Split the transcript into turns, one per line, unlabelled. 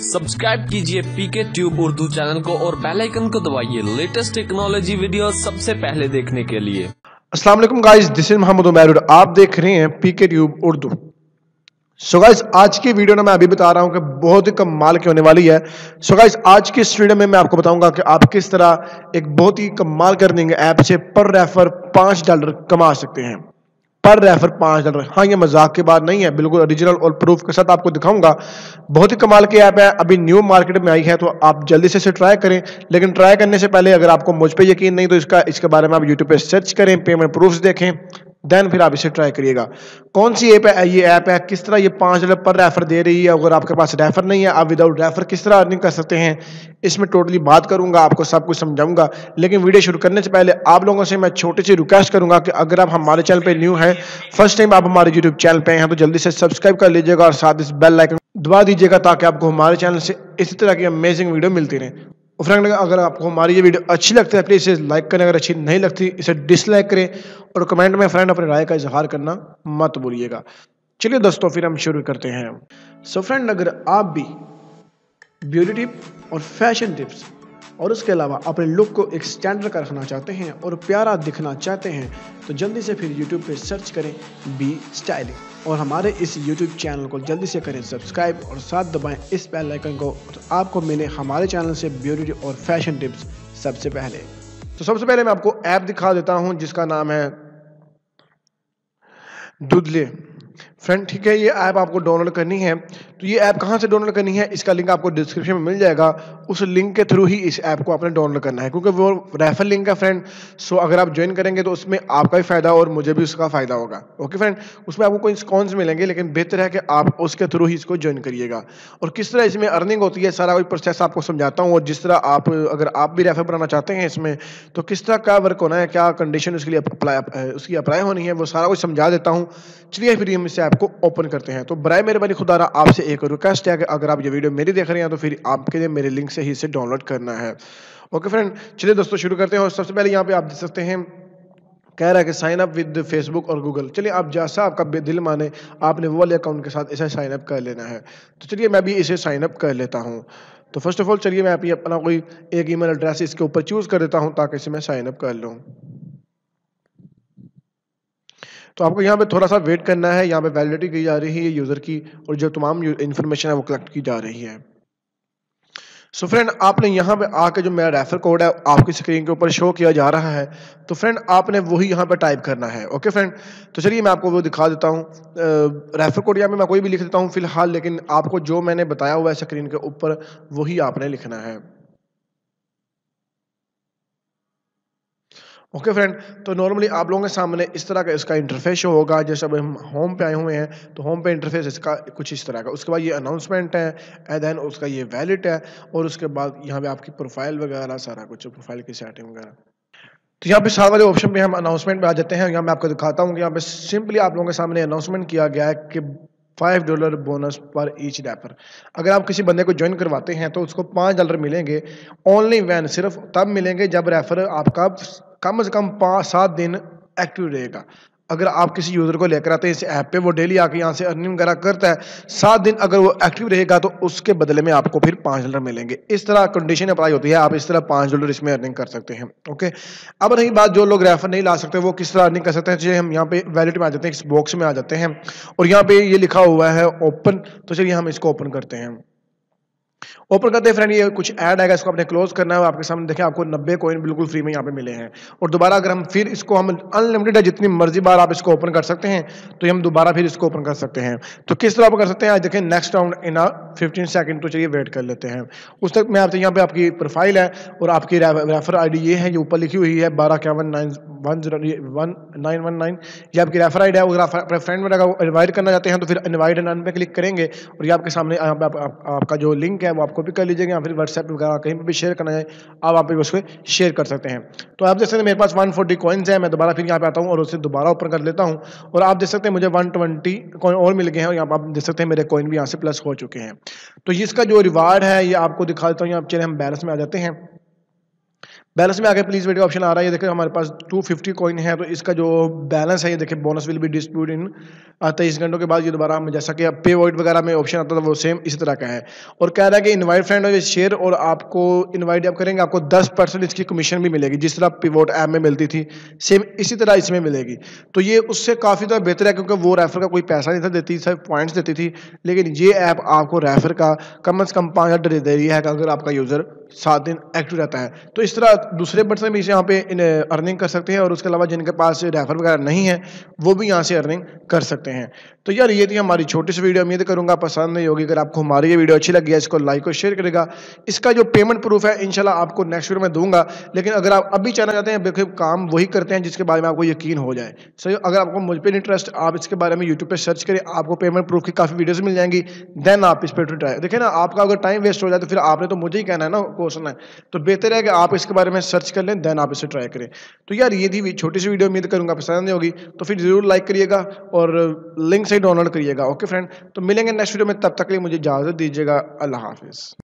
Subscribe कीजिए पीके tube Urdu channel को और बेल आइकन को दबाइए लेटेस्ट टेक्नोलॉजी वीडियो सबसे पहले देखने के लिए।
अस्सलाम वालेकुम guys, this is Mohammad Umair, आप देख रहे हैं PK tube Urdu. So guys, आज की वीडियो में मैं अभी बता रहा हूं कि बहुत ही कमाल की होने वाली है। सो गाइस, आज की इस वीडियो में मैं आपको बताऊंगा कि आप किस तरह एक बहुत ही कमाल अर्निंग ऐप से पर रेफर $5 कमा सकते हैं। पर रेफर $5। हाँ, ये मजाक की बात नहीं है, बिल्कुल ओरिजिनल और प्रूफ के साथ आपको दिखाऊंगा। बहुत ही कमाल की ऐप है, अभी न्यू मार्केट में आई है, तो आप जल्दी से इसे ट्राई करें। लेकिन ट्राई करने से पहले अगर आपको मुझ पे यकीन नहीं तो इसके बारे में आप यूट्यूब पे सर्च करें, पेमेंट प्रूफ्स देखें, देन फिर आप इसे ट्राई करिएगा। कौन सी ऐप है ये ऐप है, किस तरह ये $5 पर रेफर दे रही है। अगर आपके पास रेफर नहीं है, आप विदाउट रेफर किस तरह अर्निंग कर सकते हैं, इसमें टोटली बात करूंगा, आपको सब कुछ समझाऊंगा। लेकिन वीडियो शुरू करने से पहले आप लोगों से मैं छोटी सी रिक्वेस्ट करूंगा कि अगर आप हमारे चैनल पे न्यू हैं, फर्स्ट टाइम आप हमारे यूट्यूब चैनल पे हैं, तो जल्दी से सब्सक्राइब कर लीजिएगा और साथ इस बेल आइकन दबा दीजिएगा ताकि आपको हमारे चैनल से इसी तरह की अमेजिंग वीडियो मिलती रहे। और फ्रेंड, अगर आपको हमारी ये वीडियो अच्छी लगती है प्लीज़ इसे लाइक करें, अगर अच्छी नहीं लगती इसे डिसलाइक करें और कमेंट में फ्रेंड अपनी राय का इजहार करना मत भूलिएगा। चलिए दोस्तों, फिर हम शुरू करते हैं। सो फ्रेंड, अगर आप भी ब्यूटी टिप और फैशन टिप्स और उसके अलावा अपने लुक को एक स्टैंडर्ड का रखना चाहते हैं और प्यारा दिखना चाहते हैं, तो जल्दी से फिर यूट्यूब पे सर्च करें बी स्टाइलिंग और हमारे इस यूट्यूब चैनल को जल्दी से करें सब्सक्राइब और साथ दबाएं इस बेल आइकन को, तो आपको मिले हमारे चैनल से ब्यूटी और फैशन टिप्स सबसे पहले। तो सबसे पहले मैं आपको ऐप दिखा देता हूं जिसका नाम है दूधले फ्रेंड। ठीक है, ये ऐप आपको डाउनलोड करनी है। तो ये ऐप कहाँ से डाउनलोड करनी है, इसका लिंक आपको डिस्क्रिप्शन में मिल जाएगा। उस लिंक के थ्रू ही इस ऐप को आपने डाउनलोड करना है, क्योंकि वो रेफर लिंक है फ्रेंड। सो अगर आप ज्वाइन करेंगे तो उसमें आपका भी फायदा और मुझे भी उसका फायदा होगा। ओके फ्रेंड, उसमें आपको कोई कॉन्स मिलेंगे, लेकिन बेहतर है कि आप उसके थ्रू ही इसको ज्वाइन करिएगा। और किस तरह इसमें अर्निंग होती है सारा कोई प्रोसेस आपको समझाता हूँ। और जिस तरह आप अगर आप भी रेफर बनाना चाहते हैं इसमें, तो किस तरह क्या वर्क होना है, क्या कंडीशन उसके लिए अप्लाई होनी है, वो सारा कुछ समझा देता हूँ। चलिए फिर हम इस ऐप को ओपन करते हैं। तो बराए मेहरबानी खुदारा आपसे एक रिक्वेस्ट है कि अगर आप ये वीडियो मेरी देख रहे हैं तो फिर आपके लिए मेरे लिंक से ही इसे डाउनलोड करना है। ओके फ्रेंड, चलिए दोस्तों शुरू करते हैं। और सबसे पहले यहाँ पे आप देख सकते हैं कह रहा है कि साइन अप विद फेसबुक और गूगल। चलिए, आप जैसा आपका दिल माने आपने वो वाले अकाउंट के साथ इसे साइन अप कर लेना है। तो चलिए मैं भी इसे साइन अप कर लेता हूँ। तो फर्स्ट ऑफ ऑल चलिए मैं अपना कोई एक ईमेल एड्रेस इसके ऊपर चूज कर देता हूँ ताकि इसे मैं साइन अप कर लूँ। तो आपको यहाँ पे थोड़ा सा वेट करना है। यहाँ पे वैलिडिटी की जा रही है यूज़र की और जो तमाम इन्फॉर्मेशन है वो कलेक्ट की जा रही है। सो फ्रेंड, आपने यहाँ पे आके जो मेरा रेफर कोड है आपकी स्क्रीन के ऊपर शो किया जा रहा है, तो फ्रेंड आपने वही यहाँ पे टाइप करना है। ओके फ्रेंड, तो चलिए मैं आपको वो दिखा देता हूँ। रेफर कोड यहाँ पे मैं कोई भी लिख देता हूँ फिलहाल, लेकिन आपको जो मैंने बताया हुआ है स्क्रीन के ऊपर वही आपने लिखना है। ओके फ्रेंड, तो नॉर्मली आप लोगों के सामने इस तरह का इसका इंटरफेस शो होगा। जैसे अब हम होम पे आए हुए हैं, तो होम पे इंटरफेस इसका कुछ इस तरह का। उसके बाद ये अनाउंसमेंट है, एंड देन उसका ये वैलिड है, और उसके बाद यहाँ पे आपकी प्रोफाइल वगैरह सारा कुछ, प्रोफाइल की सेटिंग वगैरह। तो यहाँ पे सारे वाले ऑप्शन पे हम अनाउंसमेंट पे आ जाते हैं। यहाँ मैं आपको दिखाता हूँ कि यहाँ पे सिंपली आप लोगों के सामने अनाउंसमेंट किया गया है कि $5 बोनस पर ईच रेफर। अगर आप किसी बंदे को ज्वाइन करवाते हैं तो उसको $5 मिलेंगे। ओनली वैन सिर्फ तब मिलेंगे जब रेफर आपका कम से कम 5-7 दिन एक्टिव रहेगा। अगर आप किसी यूजर को लेकर आते हैं इस ऐप पे, वो डेली आके यहाँ से अर्निंग वगैरह करता है, 7 दिन अगर वो एक्टिव रहेगा तो उसके बदले में आपको फिर $5 मिलेंगे। इस तरह कंडीशन अप्लाई होती है, आप इस तरह $5 इसमें अर्निंग कर सकते हैं। ओके, अब रही बात जो लोग रेफर नहीं ला सकते वो किस तरह अर्निंग कर सकते हैं। चलिए हम यहाँ पे वैलिड में आ जाते हैं, इस बॉक्स में आ जाते हैं और यहाँ पे ये लिखा हुआ है ओपन। तो चलिए हम इसको ओपन करते हैं। ओपन करते हैं फ्रेंड, ये कुछ ऐड आएगा, इसको आपने क्लोज करना है। आपके सामने देखें आपको 90 कॉइन बिल्कुल फ्री में यहाँ पे मिले हैं। और दोबारा अगर हम फिर इसको हम अनलिमिटेड है, जितनी मर्जी बार आप इसको ओपन कर सकते हैं, तो हम दोबारा फिर इसको ओपन कर सकते हैं। तो किस तरह आप कर सकते हैं, आज देखें नेक्स्ट राउंड इन 15 सेकंड। तो चलिए वेट कर लेते हैं उस तक। मैं आपसे यहाँ पे आपकी प्रोफाइल है और आपकी रेफर ID ये है, ये ऊपर लिखी हुई है 1251911919। ये आपकी रेफर ID है। अगर आप अपने फ्रेंड वगैरह को इनवाइट करना चाहते हैं तो फिर इनवाइट नन पे क्लिक करेंगे और ये आपके सामने यहाँ पे आपका जो लिंक है वो आप कॉपी कर लीजिएगा, या फिर व्हाट्सएप वगैरह कहीं पे भी शेयर करना है आप उसको शेयर कर सकते हैं। तो आप देख सकते हैं मेरे पास 140 कॉइन्स है। मैं दोबारा फिर यहाँ पे आता हूँ और उसे दोबारा ओपन कर लेता हूँ और आप देख सकते हैं मुझे 120 कॉइन और मिल गए हैं। और यहाँ पर आप देख सकते हैं मेरे कॉइन भी यहाँ से प्लस हो चुके हैं। तो इसका जो रिवार्ड है ये आपको दिखा देता हूँ। यहाँ चलिए हम बैलेंस में आ जाते हैं। बैलेंस में आगे प्लीज वेट का ऑप्शन आ रहा है, ये देखिए हमारे पास 250 कॉइन है, तो इसका जो बैलेंस है ये देखिए बोनस विल बी डिस्ट्रीब्यूट इन 23 घंटों के बाद। ये दोबारा हम जैसा कि पे वॉइड वगैरह में ऑप्शन आता था वो सेम इसी तरह का है। और कह रहा है कि इनवाइट फ्रेंड और शेयर, और आपको इनवाइट आप करेंगे आपको 10% इसकी कमीशन भी मिलेगी, जिस तरह पिवोट ऐप में मिलती थी सेम इसी तरह इसमें मिलेगी। तो ये उससे काफ़ी ज़्यादा बेहतर है, क्योंकि वो रेफर का कोई पैसा नहीं था देती, सिर्फ पॉइंट्स देती थी, लेकिन ये ऐप आपको रेफर का कम से कम 5,000 दे रही है अगर आपका यूज़र 7 दिन एक्टिव रहता है। तो इस तरह दूसरे पर्सन भी यहाँ पे अर्निंग कर सकते हैं, और उसके अलावा जिनके पास रेफर वगैरह नहीं है वो भी यहाँ से अर्निंग कर सकते हैं। तो यार ये थी हमारी छोटी सी वीडियो, उम्मीद करूंगा पसंद नहीं होगी। अगर आपको हमारी ये वीडियो अच्छी लगी है इसको लाइक और शेयर करेगा। इसका जो पेमेंट प्रूफ है इंशाल्लाह आपको नेक्स्ट वीडियो में दूंगा, लेकिन अगर आप अभी जानना चाहते हैं देखिए काम वही करते हैं जिसके बारे में आपको यकीन हो जाए। सो अगर आपको मुझ पर इंटरेस्ट, आप इसके बारे में यूट्यूब पर सर्च करें, आपको पेमेंट प्रूफ की काफ़ी वीडियोज मिल जाएंगी, देन आप इस पर ट्राई देखिए ना। आपका अगर टाइम वेस्ट हो जाए तो फिर आपने तो मुझे ही कहना है ना क्वेश्चन है, तो बेहतर है कि आप इसके बारे में सर्च कर लें, देन आप इसे ट्राई करें। तो यार ये थी छोटी सी वीडियो, उम्मीद करूंगा पसंद नहीं होगी, तो फिर जरूर लाइक करिएगा और लिंक से डाउनलोड करिएगा। ओके फ्रेंड, तो मिलेंगे नेक्स्ट वीडियो में, तब तक के लिए मुझे इजाजत दीजिएगा। अल्लाह हाफिज।